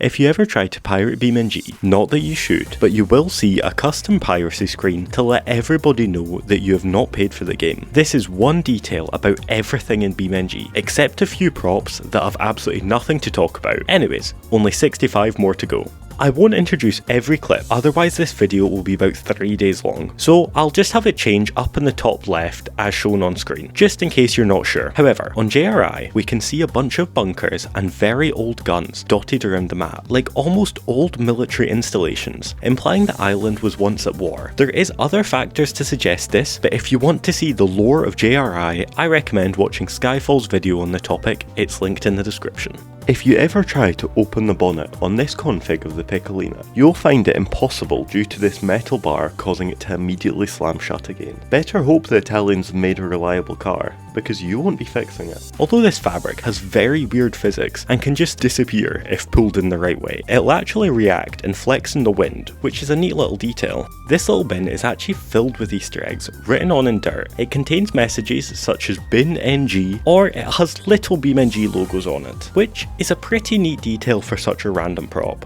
If you ever try to pirate BeamNG, not that you should, but you will see a custom piracy screen to let everybody know that you have not paid for the game. This is one detail about everything in BeamNG, except a few props that have absolutely nothing to talk about. Anyways, only 65 more to go. I won't introduce every clip, otherwise this video will be about 3 days long, so I'll just have it change up in the top left as shown on screen, just in case you're not sure. However, on JRI, we can see a bunch of bunkers and very old guns dotted around the map, like almost old military installations, implying the island was once at war. There is other factors to suggest this, but if you want to see the lore of JRI, I recommend watching Skyfall's video on the topic, it's linked in the description. If you ever try to open the bonnet on this config of the Piccolina, you'll find it impossible due to this metal bar causing it to immediately slam shut again. Better hope the Italians have made a reliable car, because you won't be fixing it. Although this fabric has very weird physics and can just disappear if pulled in the right way, it'll actually react and flex in the wind, which is a neat little detail. This little bin is actually filled with Easter eggs written on in dirt. It contains messages such as beamng, or it has little BeamNG logos on it, which is a pretty neat detail for such a random prop.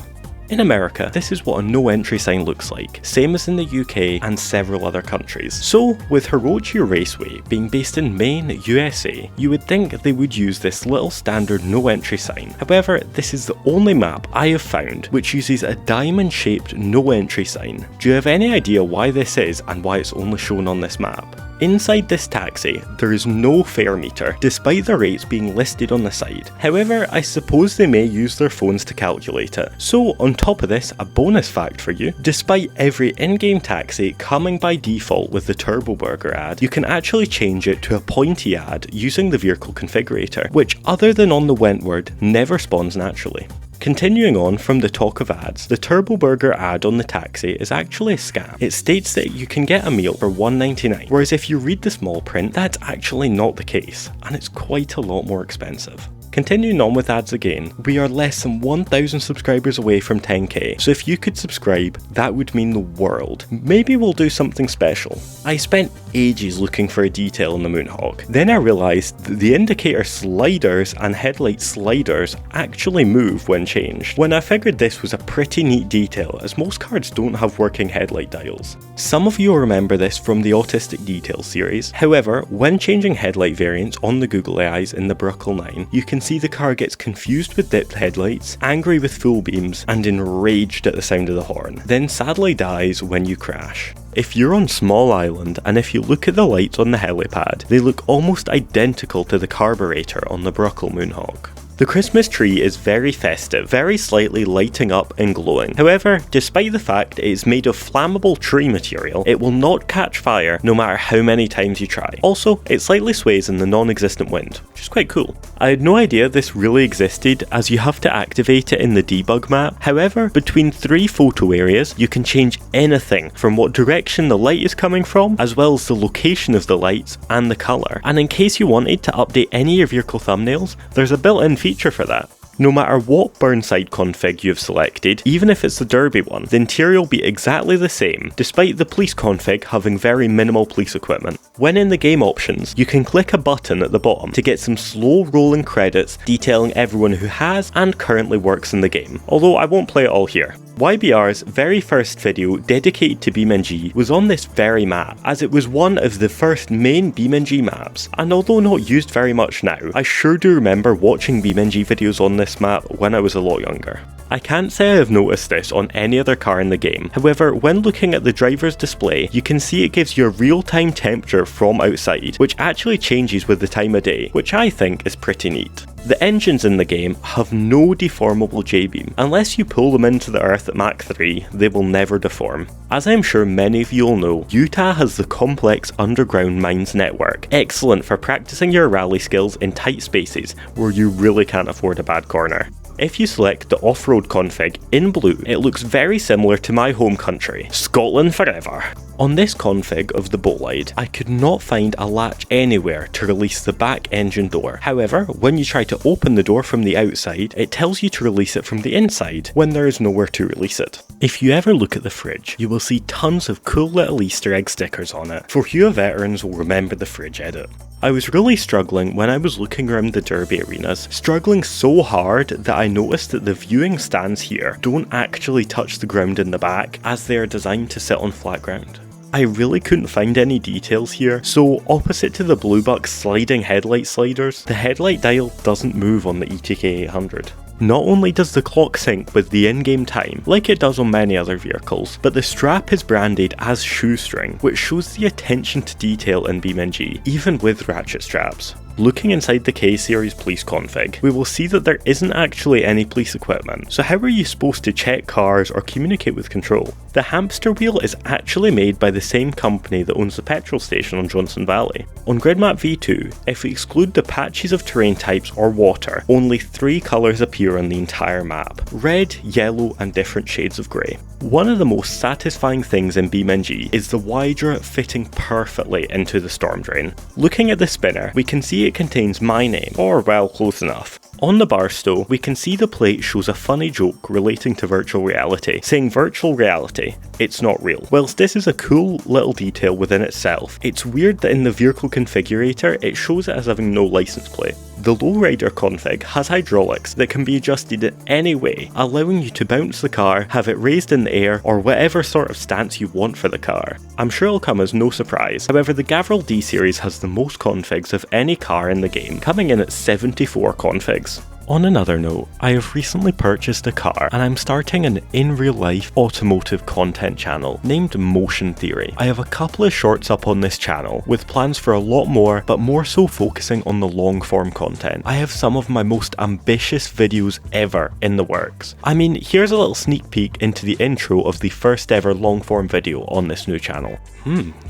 In America, this is what a no entry sign looks like, same as in the UK and several other countries. So, with Hirochi Raceway being based in Maine, USA, you would think they would use this little standard no entry sign. However, this is the only map I have found which uses a diamond shaped no entry sign. Do you have any idea why this is and why it's only shown on this map? Inside this taxi, there is no fare meter, despite the rates being listed on the side. However, I suppose they may use their phones to calculate it. So on top of this, a bonus fact for you, despite every in-game taxi coming by default with the Turbo Burger ad, you can actually change it to a pointy ad using the vehicle configurator, which other than on the Wentworth, never spawns naturally. Continuing on from the talk of ads, the Turbo Burger ad on the taxi is actually a scam. It states that you can get a meal for $1.99, whereas if you read the small print, that's actually not the case, and it's quite a lot more expensive. Continuing on with ads again, we are less than 1,000 subscribers away from 10k, so if you could subscribe, that would mean the world. Maybe we'll do something special. I spent ages looking for a detail in the Moonhawk. Then I realised that the indicator sliders and headlight sliders actually move when changed. When I figured this was a pretty neat detail, as most cards don't have working headlight dials. Some of you will remember this from the Autistic Details series. However, when changing headlight variants on the Google AIs in the Bruckle 9, you can see the car gets confused with dipped headlights, angry with full beams, and enraged at the sound of the horn, then sadly dies when you crash. If you're on Small Island, and if you look at the lights on the helipad, they look almost identical to the carburetor on the Bruckle Moonhawk. The Christmas tree is very festive, very slightly lighting up and glowing. However, despite the fact it is made of flammable tree material, it will not catch fire no matter how many times you try. Also, it slightly sways in the non-existent wind, which is quite cool. I had no idea this really existed, as you have to activate it in the debug map. However, between 3 photo areas, you can change anything from what direction the light is coming from, as well as the location of the lights and the colour. And in case you wanted to update any of your vehicle thumbnails, there's a built-in feature for that. No matter what Burnside config you've selected, even if it's the Derby one, the interior will be exactly the same, despite the police config having very minimal police equipment. When in the game options, you can click a button at the bottom to get some slow rolling credits detailing everyone who has and currently works in the game, although I won't play it all here. YBR's very first video dedicated to BeamNG was on this very map, as it was one of the first main BeamNG maps, and although not used very much now, I sure do remember watching BeamNG videos on this map when I was a lot younger. I can't say I have noticed this on any other car in the game, however when looking at the driver's display, you can see it gives you a real-time temperature from outside, which actually changes with the time of day, which I think is pretty neat. The engines in the game have no deformable J-beam. Unless you pull them into the earth at Mach 3, they will never deform. As I'm sure many of you will know, Utah has the complex underground mines network, excellent for practicing your rally skills in tight spaces where you really can't afford a bad corner. If you select the off-road config in blue, it looks very similar to my home country, Scotland forever. On this config of the Bolide, I could not find a latch anywhere to release the back engine door. However, when you try to open the door from the outside, it tells you to release it from the inside when there is nowhere to release it. If you ever look at the fridge, you will see tons of cool little Easter egg stickers on it. Fourhua veterans will remember the fridge edit. I was really struggling when I was looking around the Derby arenas, struggling so hard that I noticed that the viewing stands here don't actually touch the ground in the back, as they are designed to sit on flat ground. I really couldn't find any details here, so opposite to the Bluebuck sliding headlight sliders, the headlight dial doesn't move on the ETK 800. Not only does the clock sync with the in-game time, like it does on many other vehicles, but the strap is branded as shoestring, which shows the attention to detail in BeamNG, even with ratchet straps. Looking inside the K-Series police config, we will see that there isn't actually any police equipment, so how are you supposed to check cars or communicate with control? The hamster wheel is actually made by the same company that owns the petrol station on Johnson Valley. On GridMap V2, if we exclude the patches of terrain types or water, only 3 colours appear on the entire map: red, yellow and different shades of grey. One of the most satisfying things in BeamNG is the Wydra fitting perfectly into the storm drain. Looking at the spinner, we can see it contains my name, or well, close enough. On the bar stow, we can see the plate shows a funny joke relating to virtual reality, saying virtual reality, it's not real. Whilst this is a cool little detail within itself, it's weird that in the vehicle configurator it shows it as having no license plate. The lowrider config has hydraulics that can be adjusted in any way, allowing you to bounce the car, have it raised in the air, or whatever sort of stance you want for the car. I'm sure it'll come as no surprise, however the Gavril D series has the most configs of any car in the game, coming in at 74 configs. On another note, I have recently purchased a car and I'm starting an in real life automotive content channel named Motion Theory. I have a couple of shorts up on this channel with plans for a lot more, but more so focusing on the long form content. I have some of my most ambitious videos ever in the works. I mean, here's a little sneak peek into the intro of the first ever long form video on this new channel.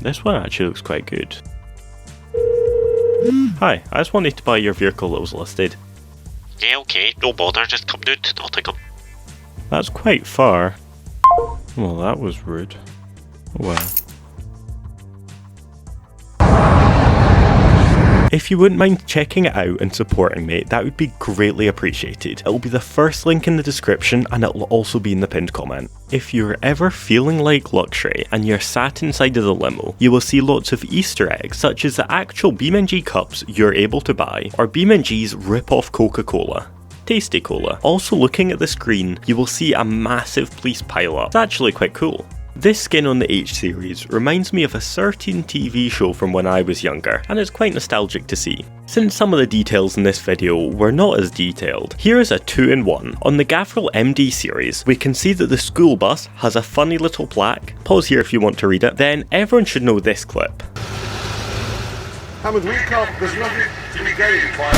This one actually looks quite good. Hi, I just wanted to buy your vehicle that was listed. Yeah, okay, no bother, just come down, I'll take them. That's quite far. Well, that was rude. Well. If you wouldn't mind checking it out and supporting me, that would be greatly appreciated. It will be the first link in the description and it will also be in the pinned comment. If you're ever feeling like luxury and you're sat inside of the limo, you will see lots of Easter eggs such as the actual BeamNG cups you're able to buy, or BeamNG's rip-off Coca-Cola. Tasty Cola. Also looking at the screen, you will see a massive police pile-up. It's actually quite cool. This skin on the H-series reminds me of a certain TV show from when I was younger, and it's quite nostalgic to see. Since some of the details in this video were not as detailed, here is a 2-in-1. On the Gavril MD series, we can see that the school bus has a funny little plaque. Pause here if you want to read it. Then everyone should know this clip. Hammond, we can't, there's nothing to be gained by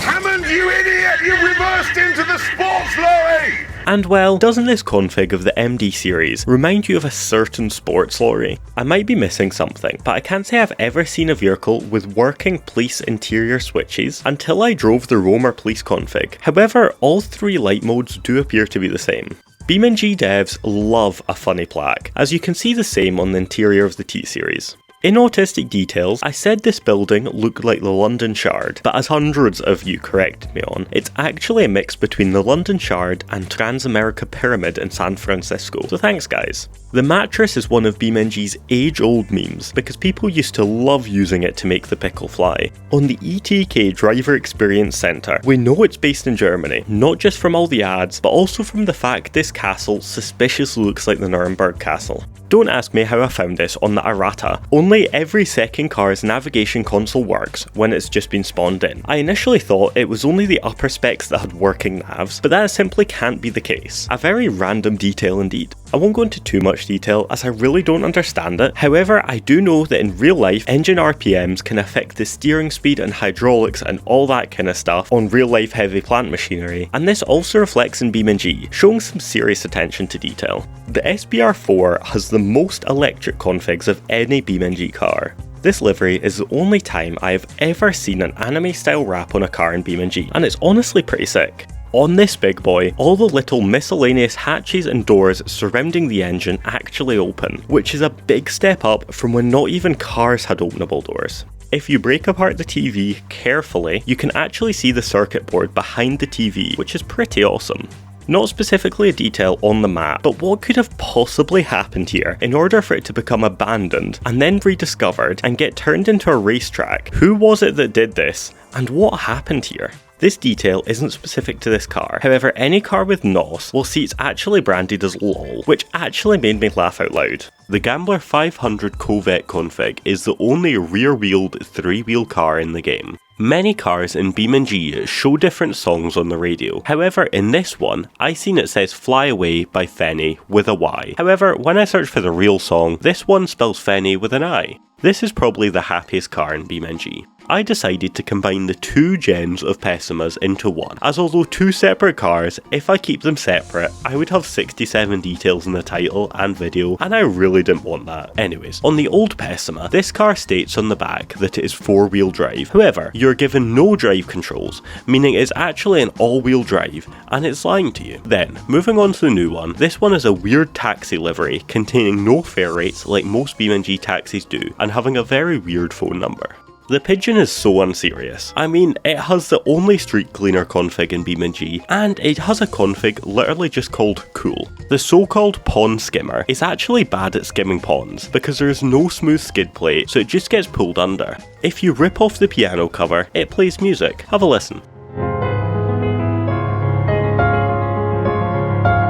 Hammond, you idiot! You reversed into the sports lorry! And well, doesn't this config of the MD series remind you of a certain sports lorry? I might be missing something, but I can't say I've ever seen a vehicle with working police interior switches until I drove the Romer police config. However, all 3 light modes do appear to be the same. BeamNG devs love a funny plaque, as you can see the same on the interior of the T-series. In autistic details, I said this building looked like the London Shard, but as hundreds of you corrected me on, it's actually a mix between the London Shard and Transamerica Pyramid in San Francisco, so thanks guys. The mattress is one of BeamNG's age-old memes, because people used to love using it to make the pickle fly. On the ETK Driver Experience Center, we know it's based in Germany, not just from all the ads, but also from the fact this castle suspiciously looks like the Nuremberg Castle. Don't ask me how I found this on the errata. Only every second car's navigation console works when it's just been spawned in. I initially thought it was only the upper specs that had working navs, but that simply can't be the case. A very random detail indeed. I won't go into too much detail as I really don't understand it. However, I do know that in real life, engine RPMs can affect the steering speed and hydraulics and all that kind of stuff on real life heavy plant machinery, and this also reflects in BeamNG, showing some serious attention to detail. The SBR4 has the most electric configs of any BeamNG car. This livery is the only time I have ever seen an anime style wrap on a car in BeamNG, and it's honestly pretty sick. On this big boy, all the little miscellaneous hatches and doors surrounding the engine actually open, which is a big step up from when not even cars had openable doors. If you break apart the TV carefully, you can actually see the circuit board behind the TV, which is pretty awesome. Not specifically a detail on the map, but what could have possibly happened here in order for it to become abandoned and then rediscovered and get turned into a racetrack? Who was it that did this, and what happened here? This detail isn't specific to this car, however any car with NOS will see it's actually branded as LOL, which actually made me laugh out loud. The Gambler 500 Corvette config is the only rear-wheeled 3-wheel car in the game. Many cars in BeamMP show different songs on the radio, however in this one, I seen it says Fly Away by Fenny with a Y. However, when I search for the real song, this one spells Fenny with an I. This is probably the happiest car in BeamMP. I decided to combine the two gens of Pessimas into one, as although two separate cars, if I keep them separate, I would have 67 details in the title and video, and I really didn't want that. Anyways, on the old Pessima, this car states on the back that it is 4-wheel drive. However, you're given no drive controls, meaning it's actually an all-wheel drive, and it's lying to you. Then, moving on to the new one, this one is a weird taxi livery containing no fare rates like most BeamMP taxis do, and having a very weird phone number. The Pigeon is so unserious. I mean, it has the only street cleaner config in BeamMP, and it has a config literally just called cool. The so-called pond skimmer is actually bad at skimming ponds, because there is no smooth skid plate, so it just gets pulled under. If you rip off the piano cover, it plays music. Have a listen.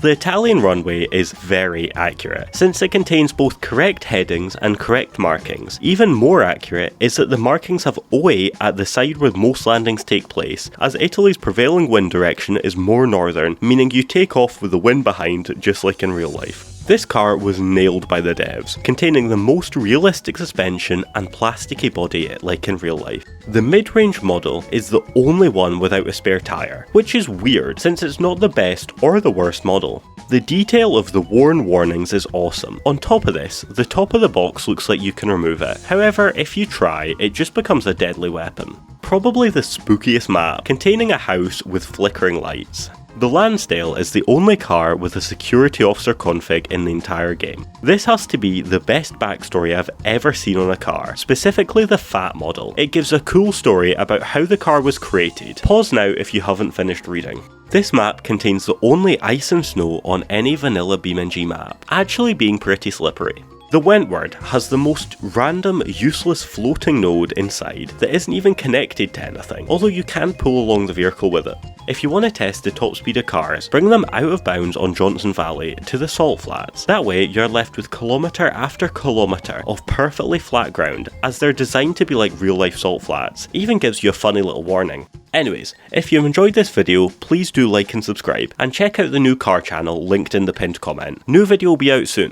The Italian runway is very accurate, since it contains both correct headings and correct markings. Even more accurate is that the markings have 08 at the side where most landings take place, as Italy's prevailing wind direction is more northern, meaning you take off with the wind behind, just like in real life. This car was nailed by the devs, containing the most realistic suspension and plasticky body like in real life. The mid-range model is the only one without a spare tyre, which is weird since it's not the best or the worst model. The detail of the worn warnings is awesome. On top of this, the top of the box looks like you can remove it. However, if you try, it just becomes a deadly weapon. Probably the spookiest map, containing a house with flickering lights. The Lansdale is the only car with a security officer config in the entire game. This has to be the best backstory I've ever seen on a car, specifically the Fat model. It gives a cool story about how the car was created. Pause now if you haven't finished reading. This map contains the only ice and snow on any vanilla BeamMP map, actually being pretty slippery. The Wentworth has the most random, useless floating node inside that isn't even connected to anything, although you can pull along the vehicle with it. If you want to test the top speed of cars, bring them out of bounds on Johnson Valley to the salt flats. That way you're left with kilometre after kilometre of perfectly flat ground, as they're designed to be like real life salt flats. It even gives you a funny little warning. Anyways, if you've enjoyed this video, please do like and subscribe, and check out the new car channel linked in the pinned comment. New video will be out soon.